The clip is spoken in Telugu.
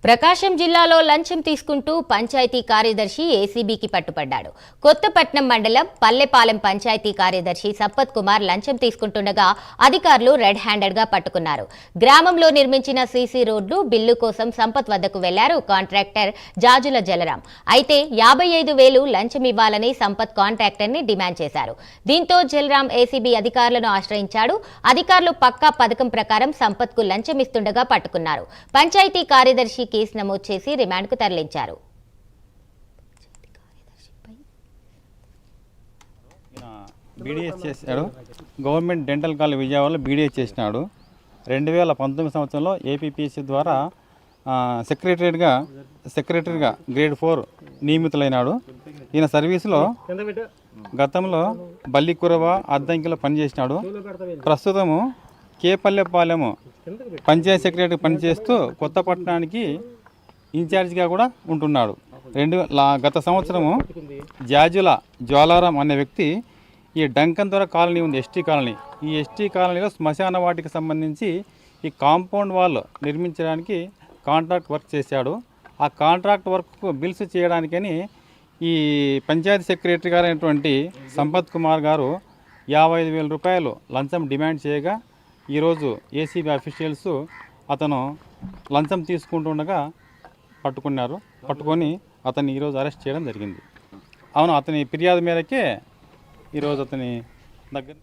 ప్రకాశం జిల్లాలో లంచం తీసుకుంటూ పంచాయతీ కార్యదర్శి ఏసీబీకి పట్టుపడ్డాడు. కొత్తపట్నం మండలం పల్లెపాలెం పంచాయతీ కార్యదర్శి సంపత్ కుమార్ లంచం తీసుకుంటుండగా అధికారులు రెడ్ హ్యాండెడ్ గా పట్టుకున్నారు. గ్రామంలో నిర్మించిన సీసీ రోడ్లు బిల్లు కోసం సంపత్ వద్దకు వెళ్లారు కాంట్రాక్టర్ జాజుల జలరాం. అయితే 55,000 లంచం ఇవ్వాలని సంపత్ కాంట్రాక్టర్ ని డిమాండ్ చేశారు. దీంతో జలరాం ఏసీబీ అధికారులను ఆశ్రయించాడు. అధికారులు పక్కా పథకం ప్రకారం సంపత్ కు లంచం ఇస్తుండగా పట్టుకున్నారు. పంచాయతీ కార్యదర్శి కేసు నమోదు చేసి రిమాండ్కు తరలించారు. బీడీఎస్ చేశాడు. గవర్నమెంట్ డెంటల్ కాలేజ్ విజయవాడలో బీడీఎస్ చేసినాడు. 2019 సంవత్సరంలో ఏపీపీఎస్సీ ద్వారా సెక్రటరీగా గ్రేడ్ 4 నియమితులైనాడు. ఈయన సర్వీసులో గతంలో బల్లికురవ అద్దంకిలో పనిచేసినాడు. ప్రస్తుతము కేపల్లెపాలెము పంచాయతీ సెక్రటరీ పనిచేస్తూ కొత్తపట్నానికి ఇన్ఛార్జిగా కూడా ఉంటున్నాడు. గత సంవత్సరము జాజుల జ్వాలారాం అనే వ్యక్తి ఈ డంకంతోర కాలనీ ఉంది, ఎస్టీ కాలనీ. ఈ ఎస్టీ కాలనీలో శ్మశాన వాటికి సంబంధించి ఈ కాంపౌండ్ వాల్ నిర్మించడానికి కాంట్రాక్ట్ వర్క్ చేశాడు. ఆ కాంట్రాక్ట్ వర్క్ బిల్స్ చేయడానికని ఈ పంచాయతీ సెక్రటరీ గారు అయినటువంటి సంపత్ కుమార్ గారు 55,000 రూపాయలు లంచం డిమాండ్ చేయగా ఈరోజు ఏసీబీ అఫీషియల్స్ అతను లంచం తీసుకుంటుండగా పట్టుకొని అతన్ని ఈరోజు అరెస్ట్ చేయడం జరిగింది. అవును, అతని ఫిర్యాదు మేరకే ఈరోజు అతని దగ్గర